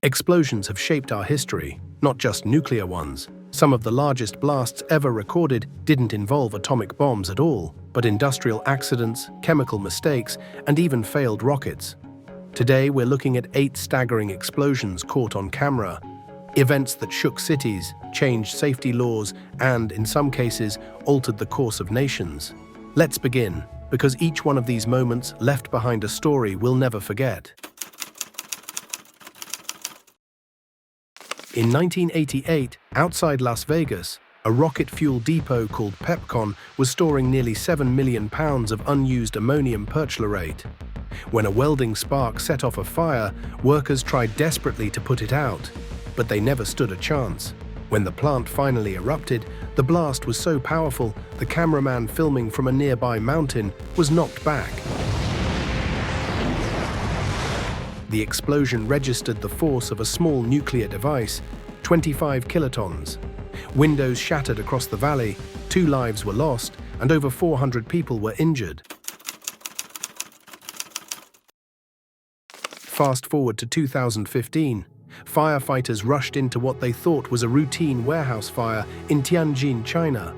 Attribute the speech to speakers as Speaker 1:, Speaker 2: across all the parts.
Speaker 1: Explosions have shaped our history, not just nuclear ones. Some of the largest blasts ever recorded didn't involve atomic bombs at all, but industrial accidents, chemical mistakes, and even failed rockets. Today, we're looking at 8 staggering explosions caught on camera. Events that shook cities, changed safety laws, and, in some cases, altered the course of nations. Let's begin, because each one of these moments left behind a story we'll never forget. In 1988, outside Las Vegas, a rocket fuel depot called Pepcon was storing nearly 7 million pounds of unused ammonium perchlorate. When a welding spark set off a fire, workers tried desperately to put it out, but they never stood a chance. When the plant finally erupted, the blast was so powerful, the cameraman filming from a nearby mountain was knocked back. The explosion registered the force of a small nuclear device, 25 kilotons. Windows shattered across the valley, 2 lives were lost, and over 400 people were injured. Fast forward to 2015. Firefighters rushed into what they thought was a routine warehouse fire in Tianjin, China.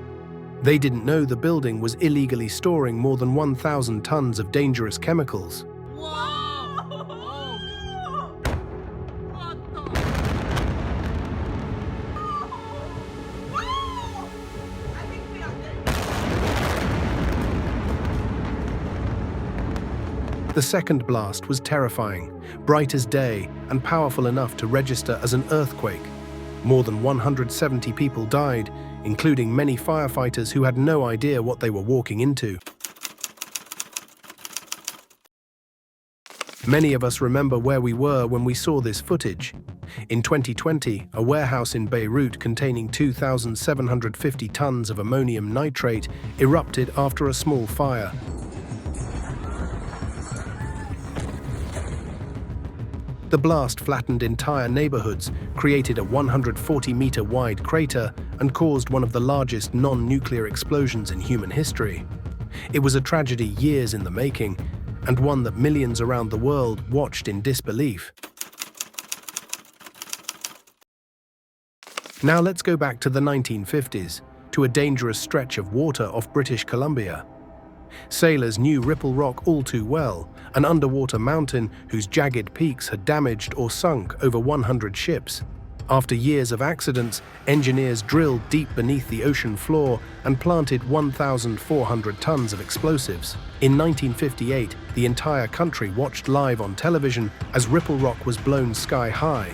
Speaker 1: They didn't know the building was illegally storing more than 1,000 tons of dangerous chemicals. The second blast was terrifying, bright as day, and powerful enough to register as an earthquake. More than 170 people died, including many firefighters who had no idea what they were walking into. Many of us remember where we were when we saw this footage. In 2020, a warehouse in Beirut containing 2,750 tons of ammonium nitrate erupted after a small fire. The blast flattened entire neighborhoods, created a 140-meter-wide crater, and caused one of the largest non-nuclear explosions in human history. It was a tragedy years in the making, and one that millions around the world watched in disbelief. Now let's go back to the 1950s, to a dangerous stretch of water off British Columbia. Sailors knew Ripple Rock all too well, an underwater mountain whose jagged peaks had damaged or sunk over 100 ships. After years of accidents, engineers drilled deep beneath the ocean floor and planted 1,400 tons of explosives. In 1958, the entire country watched live on television as Ripple Rock was blown sky high.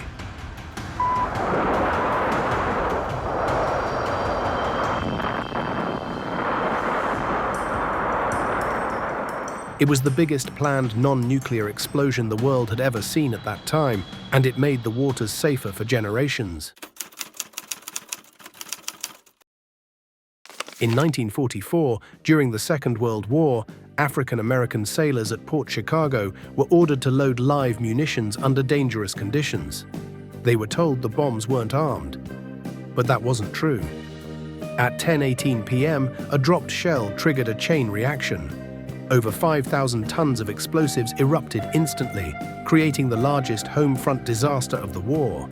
Speaker 1: It was the biggest planned non-nuclear explosion the world had ever seen at that time, and it made the waters safer for generations. In 1944, during the Second World War, African-American sailors at Port Chicago were ordered to load live munitions under dangerous conditions. They were told the bombs weren't armed. But that wasn't true. At 10:18 p.m., a dropped shell triggered a chain reaction. Over 5,000 tons of explosives erupted instantly, creating the largest home front disaster of the war.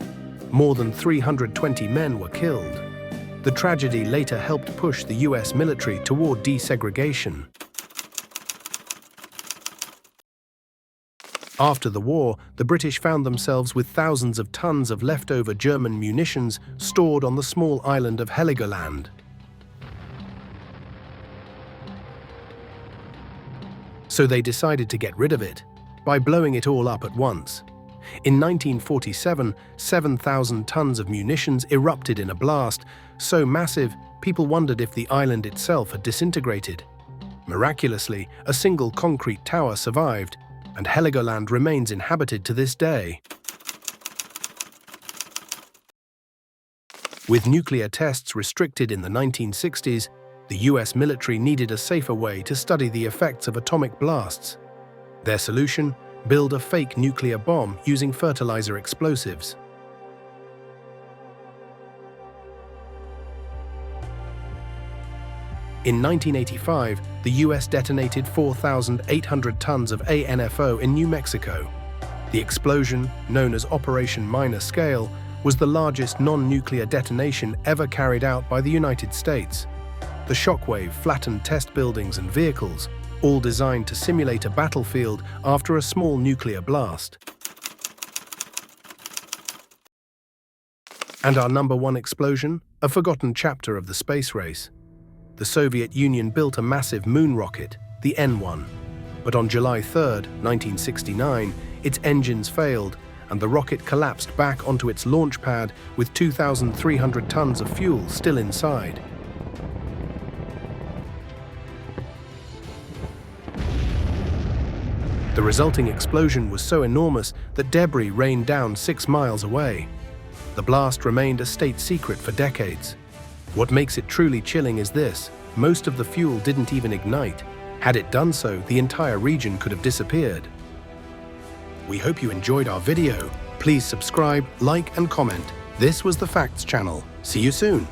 Speaker 1: More than 320 men were killed. The tragedy later helped push the US military toward desegregation. After the war, the British found themselves with thousands of tons of leftover German munitions stored on the small island of Heligoland. So they decided to get rid of it by blowing it all up at once. In 1947, 7,000 tons of munitions erupted in a blast so massive people wondered if the island itself had disintegrated. Miraculously, a single concrete tower survived, and Heligoland remains inhabited to this day. With nuclear tests restricted in the 1960s, the US military needed a safer way to study the effects of atomic blasts. Their solution? Build a fake nuclear bomb using fertilizer explosives. In 1985, the US detonated 4,800 tons of ANFO in New Mexico. The explosion, known as Operation Minor Scale, was the largest non-nuclear detonation ever carried out by the United States. The Shockwave flattened test buildings and vehicles, all designed to simulate a battlefield after a small nuclear blast. And our number one explosion? A forgotten chapter of the space race. The Soviet Union built a massive moon rocket, the N-1. But on July 3, 1969, its engines failed and the rocket collapsed back onto its launch pad with 2,300 tons of fuel still inside. The resulting explosion was so enormous that debris rained down 6 miles away. The blast remained a state secret for decades. What makes it truly chilling is this: most of the fuel didn't even ignite. Had it done so, the entire region could have disappeared. We hope you enjoyed our video. Please subscribe, like, and comment. This was the Facts Channel. See you soon.